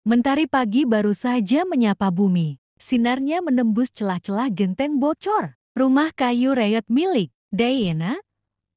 Mentari pagi baru saja menyapa bumi. Sinarnya menembus celah-celah genteng bocor. Rumah kayu reyot milik Diana.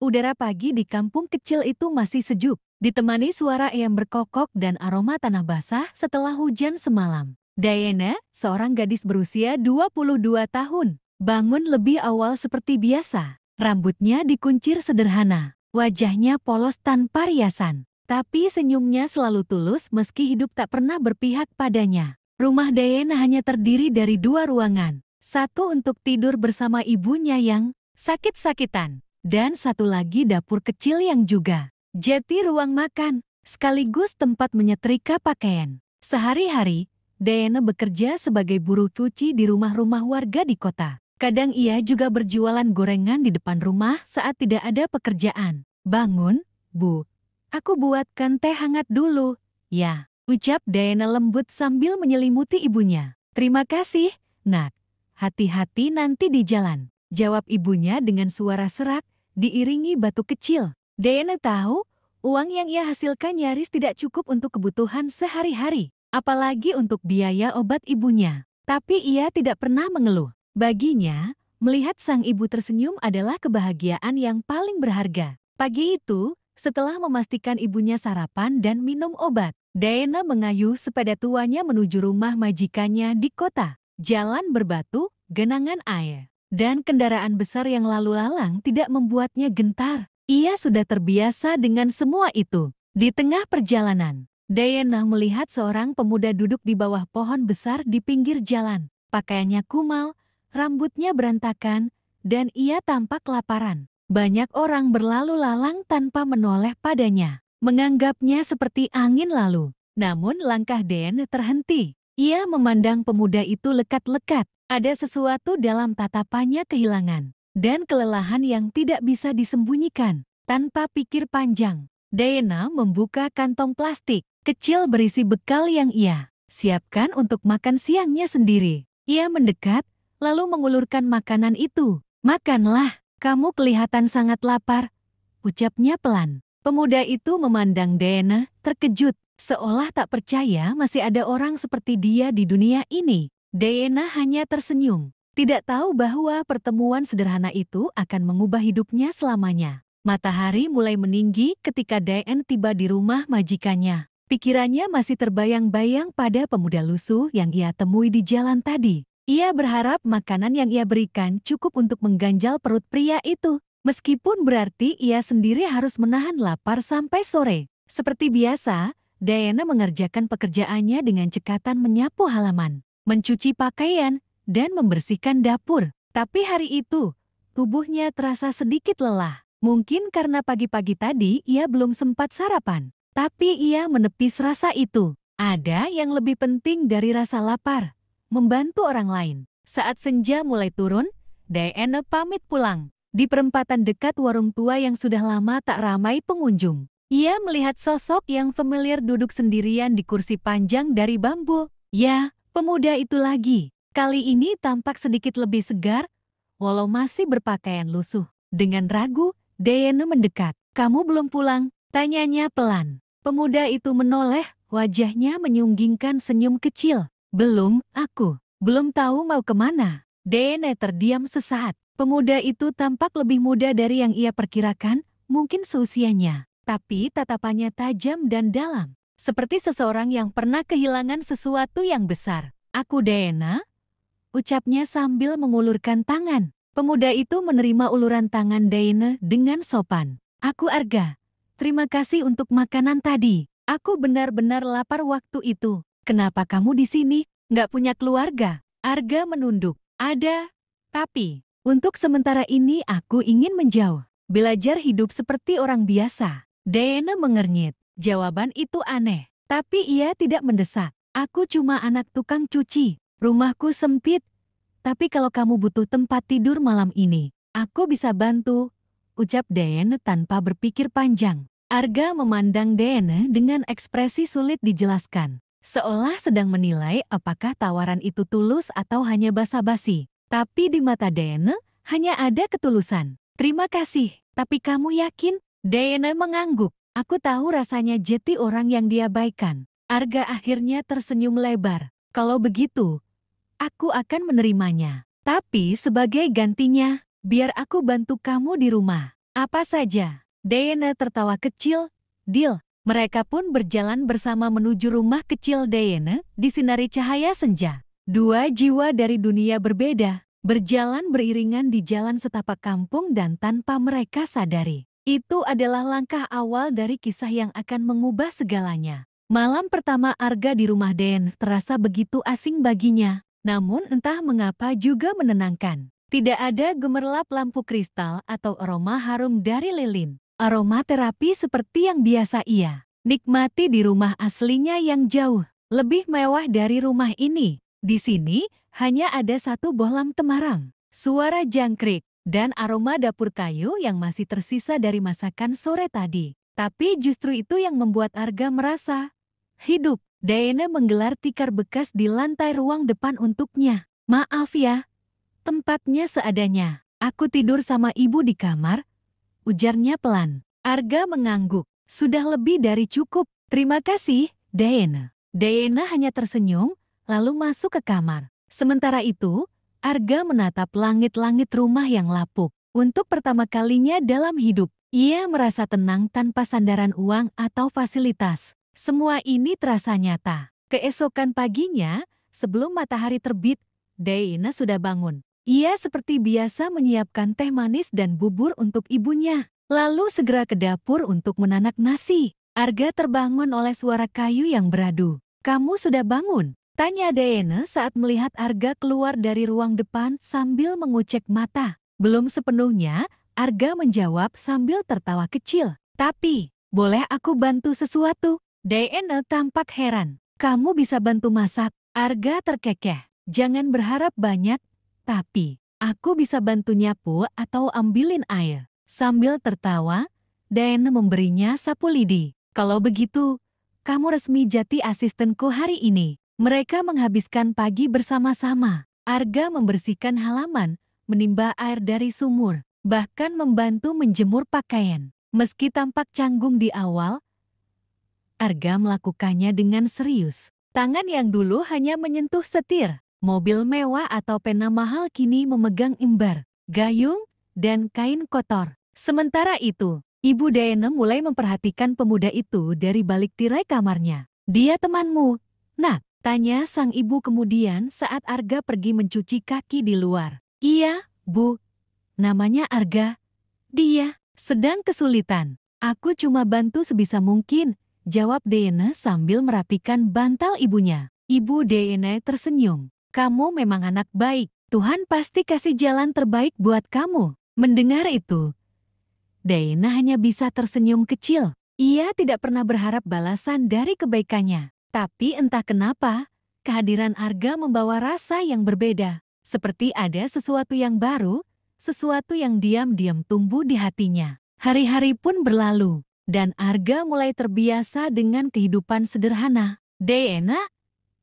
Udara pagi di kampung kecil itu masih sejuk, ditemani suara ayam berkokok dan aroma tanah basah setelah hujan semalam. Diana, seorang gadis berusia 22 tahun, bangun lebih awal seperti biasa. Rambutnya dikuncir sederhana, wajahnya polos tanpa riasan. Tapi senyumnya selalu tulus meski hidup tak pernah berpihak padanya. Rumah Diana hanya terdiri dari 2 ruangan. Satu untuk tidur bersama ibunya yang sakit-sakitan. Dan satu lagi dapur kecil yang juga jadi ruang makan, sekaligus tempat menyetrika pakaian. Sehari-hari, Diana bekerja sebagai buruh cuci di rumah-rumah warga di kota. Kadang ia juga berjualan gorengan di depan rumah saat tidak ada pekerjaan. Bangun, Bu. Aku buatkan teh hangat dulu. Ya, ucap Diana lembut sambil menyelimuti ibunya. Terima kasih, Nak. Hati-hati nanti di jalan, jawab ibunya dengan suara serak, diiringi batu kecil. Diana tahu, uang yang ia hasilkan nyaris tidak cukup untuk kebutuhan sehari-hari, apalagi untuk biaya obat ibunya. Tapi ia tidak pernah mengeluh. Baginya, melihat sang ibu tersenyum adalah kebahagiaan yang paling berharga. Pagi itu, setelah memastikan ibunya sarapan dan minum obat, Diana mengayuh sepeda tuanya menuju rumah majikannya di kota. Jalan berbatu, genangan air, dan kendaraan besar yang lalu lalang tidak membuatnya gentar. Ia sudah terbiasa dengan semua itu. Di tengah perjalanan, Diana melihat seorang pemuda duduk di bawah pohon besar di pinggir jalan. Pakaiannya kumal, rambutnya berantakan, dan ia tampak kelaparan. Banyak orang berlalu lalang tanpa menoleh padanya, menganggapnya seperti angin lalu. Namun langkah Diana terhenti. Ia memandang pemuda itu lekat-lekat. Ada sesuatu dalam tatapannya kehilangan dan kelelahan yang tidak bisa disembunyikan. Tanpa pikir panjang, Diana membuka kantong plastik kecil berisi bekal yang ia siapkan untuk makan siangnya sendiri. Ia mendekat, lalu mengulurkan makanan itu. Makanlah, kamu kelihatan sangat lapar, ucapnya pelan. Pemuda itu memandang Diana, terkejut, seolah tak percaya masih ada orang seperti dia di dunia ini. Diana hanya tersenyum, tidak tahu bahwa pertemuan sederhana itu akan mengubah hidupnya selamanya. Matahari mulai meninggi ketika Diana tiba di rumah majikannya. Pikirannya masih terbayang-bayang pada pemuda lusuh yang ia temui di jalan tadi. Ia berharap makanan yang ia berikan cukup untuk mengganjal perut pria itu. Meskipun berarti ia sendiri harus menahan lapar sampai sore. Seperti biasa, Diana mengerjakan pekerjaannya dengan cekatan menyapu halaman, mencuci pakaian, dan membersihkan dapur. Tapi hari itu, tubuhnya terasa sedikit lelah. Mungkin karena pagi-pagi tadi ia belum sempat sarapan. Tapi ia menepis rasa itu. Ada yang lebih penting dari rasa lapar, membantu orang lain. Saat senja mulai turun, Diana pamit pulang. Di perempatan dekat warung tua yang sudah lama tak ramai pengunjung, ia melihat sosok yang familiar duduk sendirian di kursi panjang dari bambu. Ya, pemuda itu lagi. Kali ini tampak sedikit lebih segar, walau masih berpakaian lusuh. Dengan ragu, Diana mendekat. "Kamu belum pulang?" tanyanya pelan. Pemuda itu menoleh, wajahnya menyunggingkan senyum kecil. "Belum, aku belum tahu mau kemana." Diana terdiam sesaat. Pemuda itu tampak lebih muda dari yang ia perkirakan, mungkin seusianya. Tapi tatapannya tajam dan dalam, seperti seseorang yang pernah kehilangan sesuatu yang besar. "Aku Diana," ucapnya sambil mengulurkan tangan. Pemuda itu menerima uluran tangan Diana dengan sopan. "Aku Arga. Terima kasih untuk makanan tadi. Aku benar-benar lapar waktu itu." "Kenapa kamu di sini? Nggak punya keluarga?" Arga menunduk. "Ada, tapi untuk sementara ini aku ingin menjauh. Belajar hidup seperti orang biasa." Diana mengernyit. Jawaban itu aneh, tapi ia tidak mendesak. "Aku cuma anak tukang cuci. Rumahku sempit. Tapi kalau kamu butuh tempat tidur malam ini, aku bisa bantu," ucap Diana tanpa berpikir panjang. Arga memandang Diana dengan ekspresi sulit dijelaskan, seolah sedang menilai apakah tawaran itu tulus atau hanya basa-basi. Tapi di mata Diana hanya ada ketulusan. "Terima kasih, tapi kamu yakin?" Diana mengangguk. "Aku tahu rasanya jeti orang yang diabaikan." Arga akhirnya tersenyum lebar. Kalau begitu, aku akan menerimanya. Tapi sebagai gantinya, biar aku bantu kamu di rumah. Apa saja? Diana tertawa kecil. Deal. Mereka pun berjalan bersama menuju rumah kecil Diana, disinari cahaya senja. Dua jiwa dari dunia berbeda, berjalan beriringan di jalan setapak kampung dan tanpa mereka sadari. Itu adalah langkah awal dari kisah yang akan mengubah segalanya. Malam pertama Arga di rumah Den terasa begitu asing baginya, namun entah mengapa juga menenangkan. Tidak ada gemerlap lampu kristal atau aroma harum dari lilin. Aroma terapi seperti yang biasa ia nikmati di rumah aslinya yang jauh lebih mewah dari rumah ini. Di sini hanya ada satu bohlam temaram, suara jangkrik, dan aroma dapur kayu yang masih tersisa dari masakan sore tadi. Tapi justru itu yang membuat Arga merasa hidup. Diana menggelar tikar bekas di lantai ruang depan untuknya. Maaf ya, tempatnya seadanya. Aku tidur sama ibu di kamar, ujarnya pelan. Arga mengangguk. Sudah lebih dari cukup. Terima kasih, Diana. Diana hanya tersenyum, lalu masuk ke kamar. Sementara itu, Arga menatap langit-langit rumah yang lapuk. Untuk pertama kalinya dalam hidup, ia merasa tenang tanpa sandaran uang atau fasilitas. Semua ini terasa nyata. Keesokan paginya, sebelum matahari terbit, Diana sudah bangun. Ia seperti biasa menyiapkan teh manis dan bubur untuk ibunya. Lalu segera ke dapur untuk menanak nasi. Arga terbangun oleh suara kayu yang beradu. Kamu sudah bangun? Tanya Diana saat melihat Arga keluar dari ruang depan sambil mengucek mata. Belum sepenuhnya, Arga menjawab sambil tertawa kecil. Tapi, boleh aku bantu sesuatu? Diana tampak heran. Kamu bisa bantu masak? Arga terkekeh. Jangan berharap banyak, tapi aku bisa bantu nyapu atau ambilin air. Sambil tertawa, Diana memberinya sapu lidi. Kalau begitu, kamu resmi jadi asistenku hari ini. Mereka menghabiskan pagi bersama-sama. Arga membersihkan halaman, menimba air dari sumur, bahkan membantu menjemur pakaian. Meski tampak canggung di awal, Arga melakukannya dengan serius. Tangan yang dulu hanya menyentuh setir, mobil mewah atau pena mahal kini memegang ember, gayung, dan kain kotor. Sementara itu, Ibu Diana mulai memperhatikan pemuda itu dari balik tirai kamarnya. Dia temanmu, nak? Tanya sang ibu kemudian saat Arga pergi mencuci kaki di luar. Iya, Bu. Namanya Arga. Dia sedang kesulitan. Aku cuma bantu sebisa mungkin, jawab Diana sambil merapikan bantal ibunya. Ibu Diana tersenyum. Kamu memang anak baik. Tuhan pasti kasih jalan terbaik buat kamu. Mendengar itu, Diana hanya bisa tersenyum kecil. Ia tidak pernah berharap balasan dari kebaikannya. Tapi entah kenapa, kehadiran Arga membawa rasa yang berbeda. Seperti ada sesuatu yang baru, sesuatu yang diam-diam tumbuh di hatinya. Hari-hari pun berlalu, dan Arga mulai terbiasa dengan kehidupan sederhana. Diana,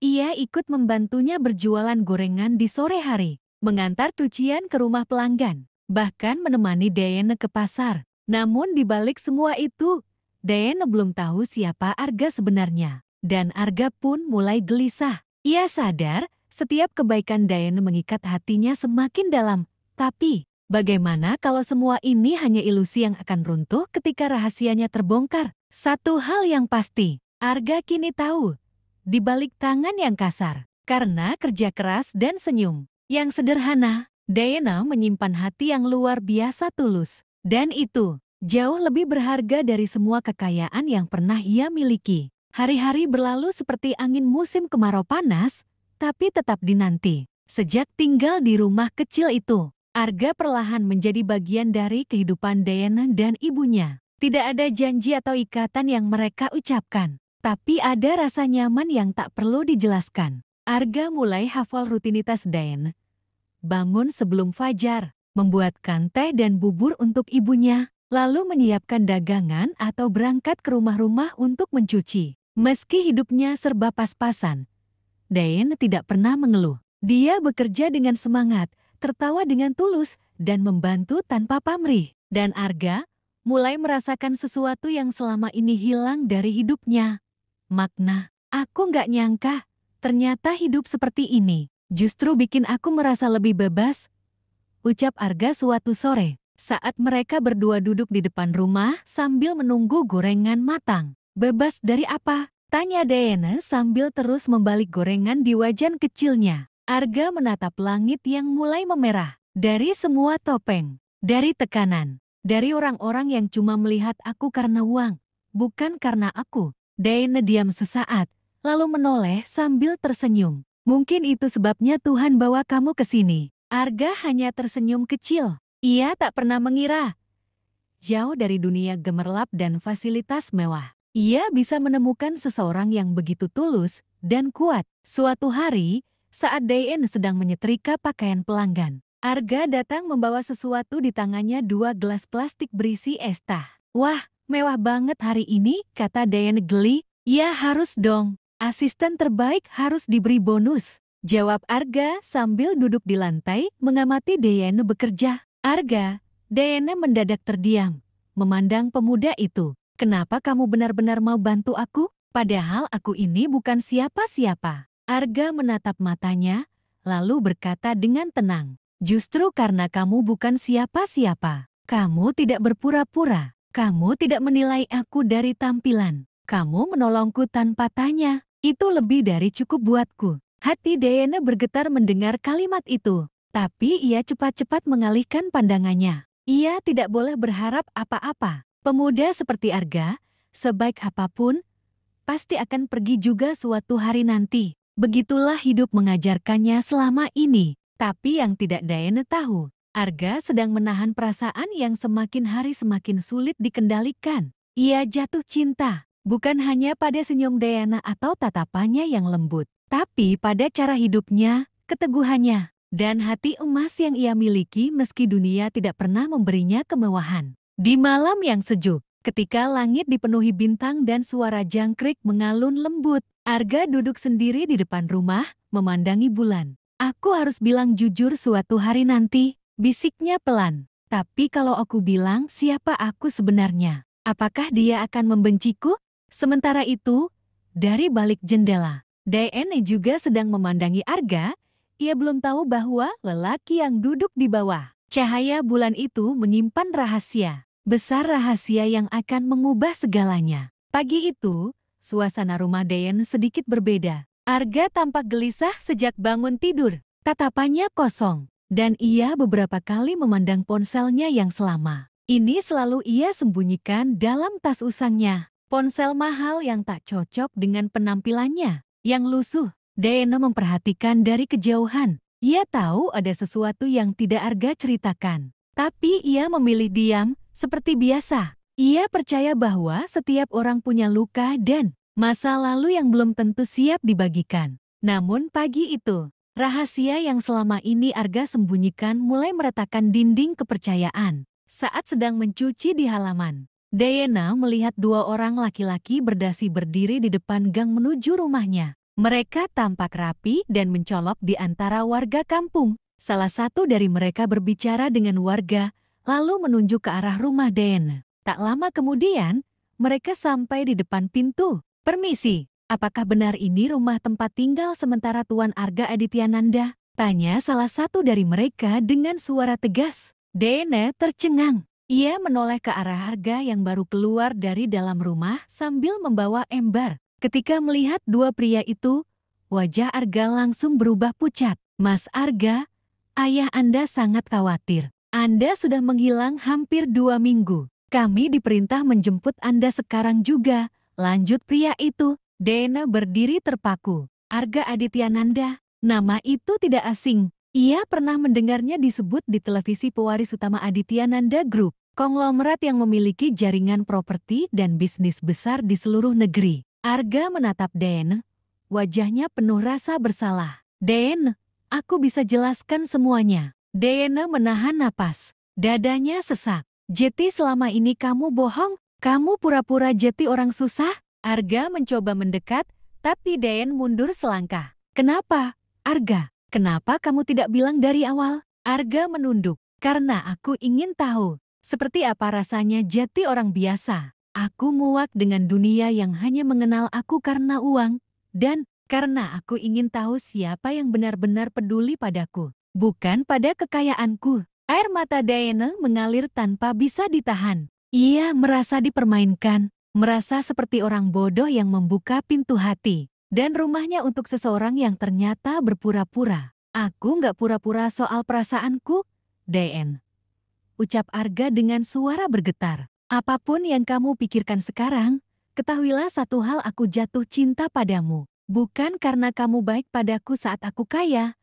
ia ikut membantunya berjualan gorengan di sore hari, mengantar cucian ke rumah pelanggan, bahkan menemani Diana ke pasar. Namun di balik semua itu, Diana belum tahu siapa Arga sebenarnya. Dan Arga pun mulai gelisah. Ia sadar setiap kebaikan Diana mengikat hatinya semakin dalam. Tapi, bagaimana kalau semua ini hanya ilusi yang akan runtuh ketika rahasianya terbongkar? Satu hal yang pasti, Arga kini tahu. Di balik tangan yang kasar, karena kerja keras dan senyum yang sederhana, Diana menyimpan hati yang luar biasa tulus. Dan itu jauh lebih berharga dari semua kekayaan yang pernah ia miliki. Hari-hari berlalu seperti angin musim kemarau panas, tapi tetap dinanti. Sejak tinggal di rumah kecil itu, Arga perlahan menjadi bagian dari kehidupan Diana dan ibunya. Tidak ada janji atau ikatan yang mereka ucapkan, tapi ada rasa nyaman yang tak perlu dijelaskan. Arga mulai hafal rutinitas Diana. Bangun sebelum fajar, membuatkan teh dan bubur untuk ibunya, lalu menyiapkan dagangan atau berangkat ke rumah-rumah untuk mencuci. Meski hidupnya serba pas-pasan, Diana tidak pernah mengeluh. Dia bekerja dengan semangat, tertawa dengan tulus, dan membantu tanpa pamrih. Dan Arga mulai merasakan sesuatu yang selama ini hilang dari hidupnya, makna. Aku nggak nyangka, ternyata hidup seperti ini. Justru bikin aku merasa lebih bebas, ucap Arga suatu sore. Saat mereka berdua duduk di depan rumah sambil menunggu gorengan matang. Bebas dari apa? Tanya Diana sambil terus membalik gorengan di wajan kecilnya. Arga menatap langit yang mulai memerah. Dari semua topeng, dari tekanan, dari orang-orang yang cuma melihat aku karena uang, bukan karena aku. Diana diam sesaat, lalu menoleh sambil tersenyum. Mungkin itu sebabnya Tuhan bawa kamu ke sini. Arga hanya tersenyum kecil. Ia tak pernah mengira, jauh dari dunia gemerlap dan fasilitas mewah, ia bisa menemukan seseorang yang begitu tulus dan kuat. Suatu hari, saat Diane sedang menyetrika pakaian pelanggan, Arga datang membawa sesuatu di tangannya, 2 gelas plastik berisi es teh. Wah, mewah banget hari ini, kata Diane geli. Ya harus dong, asisten terbaik harus diberi bonus, jawab Arga sambil duduk di lantai mengamati Diane bekerja. Arga, Diane mendadak terdiam, memandang pemuda itu. Kenapa kamu benar-benar mau bantu aku? Padahal aku ini bukan siapa-siapa. Arga menatap matanya, lalu berkata dengan tenang. Justru karena kamu bukan siapa-siapa, kamu tidak berpura-pura, kamu tidak menilai aku dari tampilan, kamu menolongku tanpa tanya, itu lebih dari cukup buatku. Hati Diana bergetar mendengar kalimat itu, tapi ia cepat-cepat mengalihkan pandangannya. Ia tidak boleh berharap apa-apa. Pemuda seperti Arga, sebaik apapun, pasti akan pergi juga suatu hari nanti. Begitulah hidup mengajarkannya selama ini. Tapi yang tidak Diana tahu, Arga sedang menahan perasaan yang semakin hari semakin sulit dikendalikan. Ia jatuh cinta, bukan hanya pada senyum Diana atau tatapannya yang lembut, tapi pada cara hidupnya, keteguhannya, dan hati emas yang ia miliki meski dunia tidak pernah memberinya kemewahan. Di malam yang sejuk, ketika langit dipenuhi bintang dan suara jangkrik mengalun lembut, Arga duduk sendiri di depan rumah, memandangi bulan. Aku harus bilang jujur suatu hari nanti, bisiknya pelan. Tapi kalau aku bilang siapa aku sebenarnya, apakah dia akan membenciku? Sementara itu, dari balik jendela, Diane juga sedang memandangi Arga. Ia belum tahu bahwa lelaki yang duduk di bawah cahaya bulan itu menyimpan rahasia besar, rahasia yang akan mengubah segalanya. Pagi itu, suasana rumah Diane sedikit berbeda. Arga tampak gelisah sejak bangun tidur. Tatapannya kosong, dan ia beberapa kali memandang ponselnya yang selama ini selalu ia sembunyikan dalam tas usangnya. Ponsel mahal yang tak cocok dengan penampilannya yang lusuh. Diana memperhatikan dari kejauhan. Ia tahu ada sesuatu yang tidak Arga ceritakan. Tapi ia memilih diam, seperti biasa. Ia percaya bahwa setiap orang punya luka dan masa lalu yang belum tentu siap dibagikan. Namun pagi itu, rahasia yang selama ini Arga sembunyikan mulai meretakan dinding kepercayaan. Saat sedang mencuci di halaman, Diana melihat 2 orang laki-laki berdasi berdiri di depan gang menuju rumahnya. Mereka tampak rapi dan mencolok di antara warga kampung. Salah satu dari mereka berbicara dengan warga, lalu menunjuk ke arah rumah Diana. Tak lama kemudian, mereka sampai di depan pintu. Permisi, apakah benar ini rumah tempat tinggal sementara Tuan Arga Adityananda? Tanya salah satu dari mereka dengan suara tegas. Diana tercengang. Ia menoleh ke arah Arga yang baru keluar dari dalam rumah sambil membawa ember. Ketika melihat 2 pria itu, wajah Arga langsung berubah pucat. Mas Arga, ayah Anda sangat khawatir. Anda sudah menghilang hampir 2 minggu. Kami diperintah menjemput Anda sekarang juga. Lanjut pria itu. Diana berdiri terpaku. Arga Adityananda, nama itu tidak asing. Ia pernah mendengarnya disebut di televisi pewaris utama Adityananda Group, konglomerat yang memiliki jaringan properti dan bisnis besar di seluruh negeri. Arga menatap Diana, wajahnya penuh rasa bersalah. Diana, aku bisa jelaskan semuanya. Diana menahan napas, dadanya sesak. Jeti, selama ini kamu bohong, kamu pura-pura jadi orang susah. Arga mencoba mendekat, tapi Diana mundur selangkah. Kenapa, Arga? Kenapa kamu tidak bilang dari awal? Arga menunduk, karena aku ingin tahu seperti apa rasanya jadi orang biasa. Aku muak dengan dunia yang hanya mengenal aku karena uang, Dan karena aku ingin tahu siapa yang benar-benar peduli padaku, bukan pada kekayaanku. Air mata Diana mengalir tanpa bisa ditahan. Ia merasa dipermainkan, merasa seperti orang bodoh yang membuka pintu hati dan rumahnya untuk seseorang yang ternyata berpura-pura. Aku nggak pura-pura soal perasaanku, Diane. Ucap Arga dengan suara bergetar. Apapun yang kamu pikirkan sekarang, ketahuilah satu hal, aku jatuh cinta padamu. Bukan karena kamu baik padaku saat aku kaya,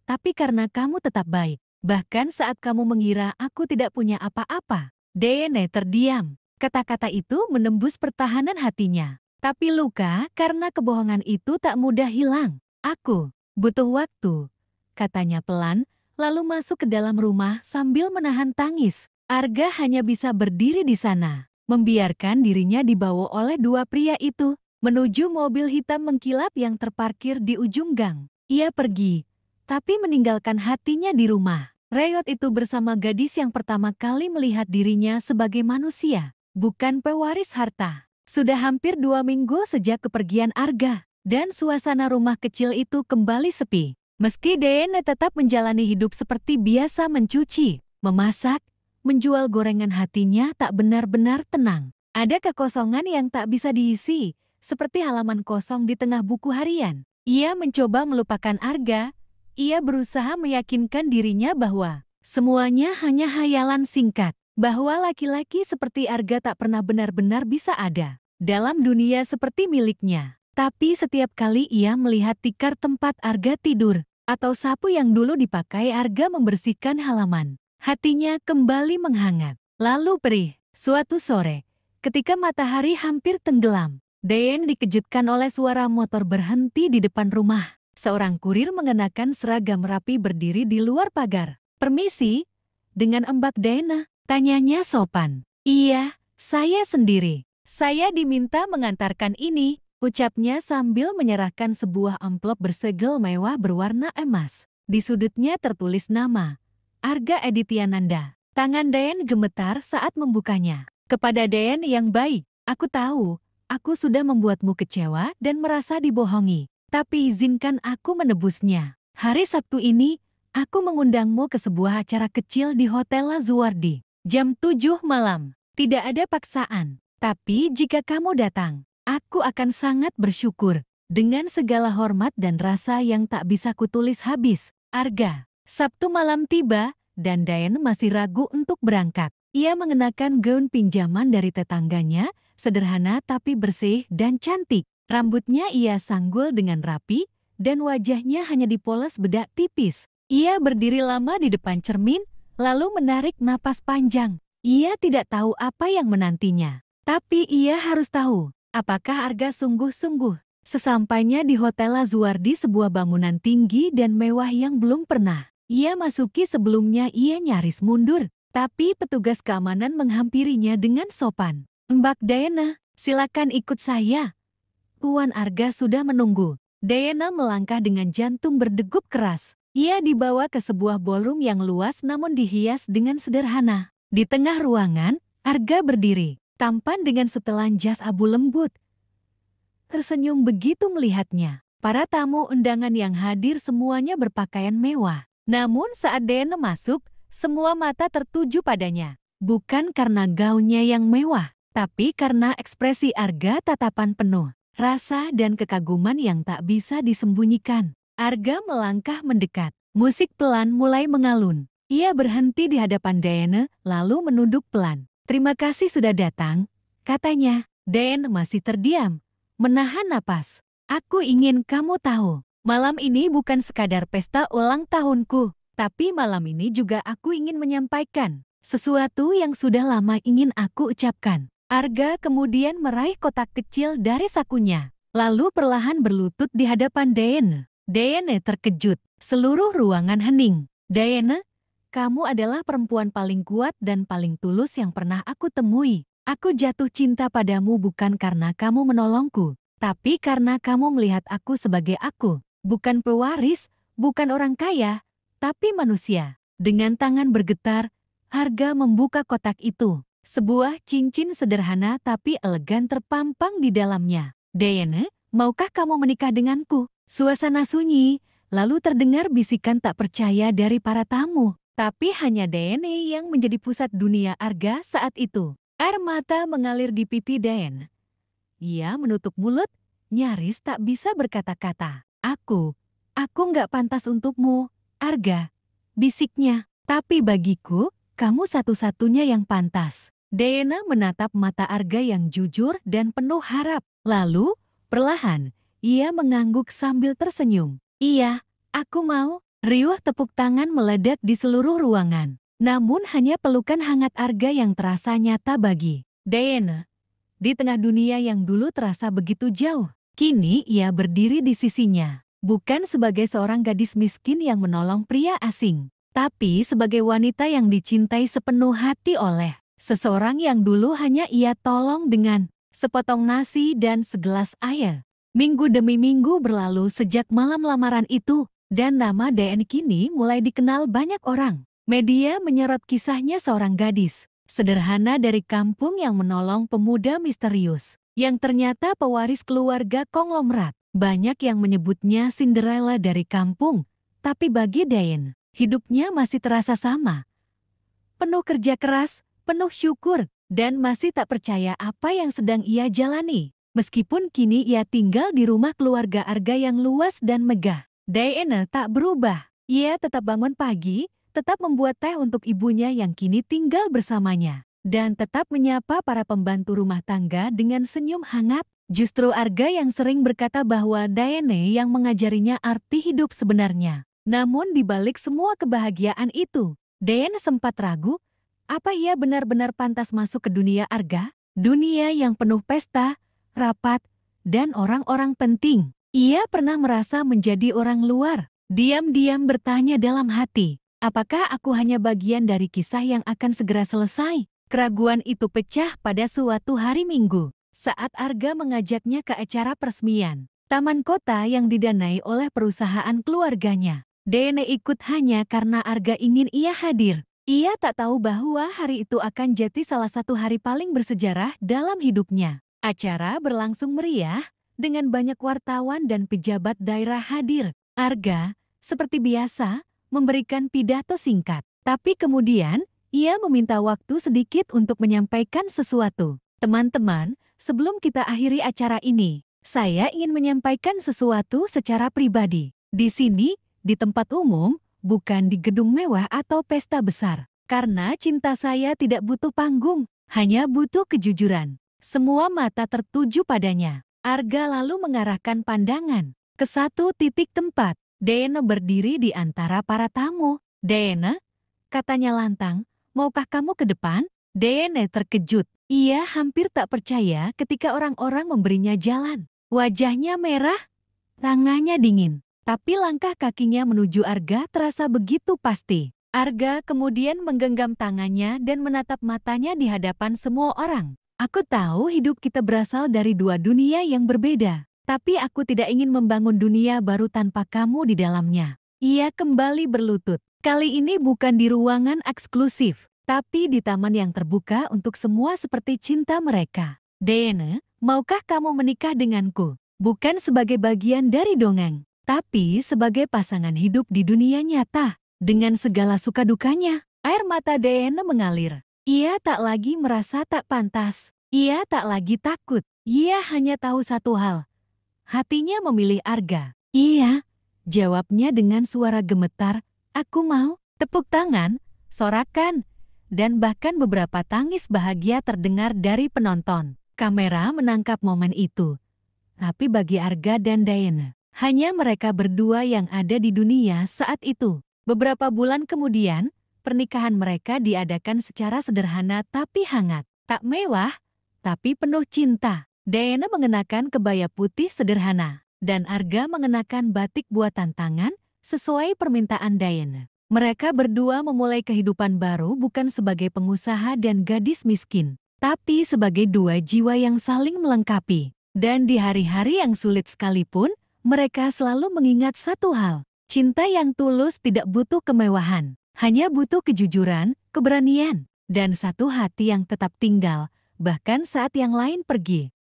tapi karena kamu tetap baik. Bahkan saat kamu mengira aku tidak punya apa-apa. Diane terdiam. Kata-kata itu menembus pertahanan hatinya. Tapi luka karena kebohongan itu tak mudah hilang. Aku butuh waktu, katanya pelan, lalu masuk ke dalam rumah sambil menahan tangis. Arga hanya bisa berdiri di sana, membiarkan dirinya dibawa oleh dua pria itu menuju mobil hitam mengkilap yang terparkir di ujung gang. Ia pergi, tapi meninggalkan hatinya di rumah. Reyot itu bersama gadis yang pertama kali melihat dirinya sebagai manusia, bukan pewaris harta. Sudah hampir 2 minggu sejak kepergian Arga, dan suasana rumah kecil itu kembali sepi. Meski Diane tetap menjalani hidup seperti biasa, mencuci, memasak, menjual gorengan, hatinya tak benar-benar tenang. Ada kekosongan yang tak bisa diisi, seperti halaman kosong di tengah buku harian. Ia mencoba melupakan Arga. Ia berusaha meyakinkan dirinya bahwa semuanya hanya hayalan singkat, bahwa laki-laki seperti Arga tak pernah benar-benar bisa ada dalam dunia seperti miliknya. Tapi setiap kali ia melihat tikar tempat Arga tidur, atau sapu yang dulu dipakai Arga membersihkan halaman, hatinya kembali menghangat. Lalu perih, suatu sore, ketika matahari hampir tenggelam, Diane dikejutkan oleh suara motor berhenti di depan rumah. Seorang kurir mengenakan seragam rapi berdiri di luar pagar. "Permisi, dengan Mbak Diana?" tanyanya sopan. "Iya, saya sendiri. Saya diminta mengantarkan ini," ucapnya sambil menyerahkan sebuah amplop bersegel mewah berwarna emas. Di sudutnya tertulis nama, Arga Edityananda. Tangan Diane gemetar saat membukanya. "Kepada Diane yang baik, aku tahu, aku sudah membuatmu kecewa dan merasa dibohongi. Tapi izinkan aku menebusnya. Hari Sabtu ini, aku mengundangmu ke sebuah acara kecil di Hotel Lazuardi. Jam 7 malam. Tidak ada paksaan. Tapi jika kamu datang, aku akan sangat bersyukur." Dengan segala hormat dan rasa yang tak bisa kutulis habis, Arga. Sabtu malam tiba, dan Diane masih ragu untuk berangkat. Ia mengenakan gaun pinjaman dari tetangganya, sederhana tapi bersih dan cantik. Rambutnya ia sanggul dengan rapi, dan wajahnya hanya dipoles bedak tipis. Ia berdiri lama di depan cermin, lalu menarik napas panjang. Ia tidak tahu apa yang menantinya. Tapi ia harus tahu, apakah Arga sungguh-sungguh. Sesampainya di Hotel Lazuardi, sebuah bangunan tinggi dan mewah yang belum pernah ia masuki sebelumnya, ia nyaris mundur. Tapi petugas keamanan menghampirinya dengan sopan. "Mbak Diana, silakan ikut saya. Tuan Arga sudah menunggu." Diana melangkah dengan jantung berdegup keras. Ia dibawa ke sebuah ballroom yang luas namun dihias dengan sederhana. Di tengah ruangan, Arga berdiri, tampan dengan setelan jas abu lembut. Tersenyum begitu melihatnya. Para tamu undangan yang hadir semuanya berpakaian mewah. Namun saat Diana masuk, semua mata tertuju padanya. Bukan karena gaunnya yang mewah, tapi karena ekspresi Arga, tatapan penuh rasa dan kekaguman yang tak bisa disembunyikan. Arga melangkah mendekat. Musik pelan mulai mengalun. Ia berhenti di hadapan Diane, lalu menunduk pelan. "Terima kasih sudah datang," katanya. Diane masih terdiam, menahan napas. "Aku ingin kamu tahu, malam ini bukan sekadar pesta ulang tahunku, tapi malam ini juga aku ingin menyampaikan sesuatu yang sudah lama ingin aku ucapkan." Arga kemudian meraih kotak kecil dari sakunya, lalu perlahan berlutut di hadapan Diane. Diane terkejut. Seluruh ruangan hening. "Diane, kamu adalah perempuan paling kuat dan paling tulus yang pernah aku temui. Aku jatuh cinta padamu bukan karena kamu menolongku, tapi karena kamu melihat aku sebagai aku. Bukan pewaris, bukan orang kaya, tapi manusia." Dengan tangan bergetar, Arga membuka kotak itu. Sebuah cincin sederhana tapi elegan terpampang di dalamnya. "Diane, maukah kamu menikah denganku? Suasana sunyi, lalu terdengar bisikan tak percaya dari para tamu. Tapi hanya Daene yang menjadi pusat dunia Arga saat itu. Air mata mengalir di pipi Daen. Ia menutup mulut, nyaris tak bisa berkata-kata. Aku nggak pantas untukmu, Arga, bisiknya. Tapi bagiku, kamu satu-satunya yang pantas. Daena menatap mata Arga yang jujur dan penuh harap. Lalu, perlahan, ia mengangguk sambil tersenyum. Iya, aku mau. Riuh tepuk tangan meledak di seluruh ruangan. Namun hanya pelukan hangat Arga yang terasa nyata bagi Daena. Di tengah dunia yang dulu terasa begitu jauh, kini ia berdiri di sisinya. Bukan sebagai seorang gadis miskin yang menolong pria asing, tapi sebagai wanita yang dicintai sepenuh hati oleh seseorang yang dulu hanya ia tolong dengan sepotong nasi dan segelas air. Minggu demi minggu berlalu sejak malam lamaran itu, dan nama Daen kini mulai dikenal banyak orang. Media menyorot kisahnya seorang gadis sederhana dari kampung yang menolong pemuda misterius, yang ternyata pewaris keluarga konglomerat. Banyak yang menyebutnya Cinderella dari kampung, tapi bagi Daen, hidupnya masih terasa sama. Penuh kerja keras, penuh syukur, dan masih tak percaya apa yang sedang ia jalani. Meskipun kini ia tinggal di rumah keluarga Arga yang luas dan megah, Daena tak berubah. Ia tetap bangun pagi, tetap membuat teh untuk ibunya yang kini tinggal bersamanya, dan tetap menyapa para pembantu rumah tangga dengan senyum hangat. Justru Arga yang sering berkata bahwa Daene yang mengajarinya arti hidup sebenarnya. Namun di balik semua kebahagiaan itu, Daen sempat ragu, apa ia benar-benar pantas masuk ke dunia Arga? Dunia yang penuh pesta, rapat, dan orang-orang penting. Ia pernah merasa menjadi orang luar. Diam-diam bertanya dalam hati, apakah aku hanya bagian dari kisah yang akan segera selesai? Keraguan itu pecah pada suatu hari Minggu, saat Arga mengajaknya ke acara peresmian taman kota yang didanai oleh perusahaan keluarganya. Daene ikut hanya karena Arga ingin ia hadir. Ia tak tahu bahwa hari itu akan jadi salah satu hari paling bersejarah dalam hidupnya. Acara berlangsung meriah, dengan banyak wartawan dan pejabat daerah hadir. Arga, seperti biasa, memberikan pidato singkat. Tapi kemudian, ia meminta waktu sedikit untuk menyampaikan sesuatu. Teman-teman, sebelum kita akhiri acara ini, saya ingin menyampaikan sesuatu secara pribadi. Di sini, di tempat umum, bukan di gedung mewah atau pesta besar. Karena cinta saya tidak butuh panggung, hanya butuh kejujuran. Semua mata tertuju padanya. Arga lalu mengarahkan pandangan ke satu titik tempat. Daena berdiri di antara para tamu. Daena, katanya lantang, maukah kamu ke depan? Daena terkejut. Ia hampir tak percaya ketika orang-orang memberinya jalan. Wajahnya merah, tangannya dingin. Tapi langkah kakinya menuju Arga terasa begitu pasti. Arga kemudian menggenggam tangannya dan menatap matanya di hadapan semua orang. Aku tahu hidup kita berasal dari dua dunia yang berbeda, tapi aku tidak ingin membangun dunia baru tanpa kamu di dalamnya. Ia kembali berlutut. Kali ini bukan di ruangan eksklusif, tapi di taman yang terbuka untuk semua seperti cinta mereka. Daena, maukah kamu menikah denganku? Bukan sebagai bagian dari dongeng, tapi sebagai pasangan hidup di dunia nyata. Dengan segala suka dukanya, air mata Daena mengalir. Ia tak lagi merasa tak pantas. Ia tak lagi takut. Ia hanya tahu satu hal. Hatinya memilih Arga. Iya, jawabnya dengan suara gemetar. Aku mau. Tepuk tangan, sorakan, dan bahkan beberapa tangis bahagia terdengar dari penonton. Kamera menangkap momen itu. Tapi bagi Arga dan Daena, hanya mereka berdua yang ada di dunia saat itu. Beberapa bulan kemudian, pernikahan mereka diadakan secara sederhana tapi hangat. Tak mewah, tapi penuh cinta. Daena mengenakan kebaya putih sederhana, dan Arga mengenakan batik buatan tangan sesuai permintaan Daena. Mereka berdua memulai kehidupan baru bukan sebagai pengusaha dan gadis miskin, tapi sebagai dua jiwa yang saling melengkapi. Dan di hari-hari yang sulit sekalipun, mereka selalu mengingat satu hal. Cinta yang tulus tidak butuh kemewahan, hanya butuh kejujuran, keberanian, dan satu hati yang tetap tinggal, bahkan saat yang lain pergi.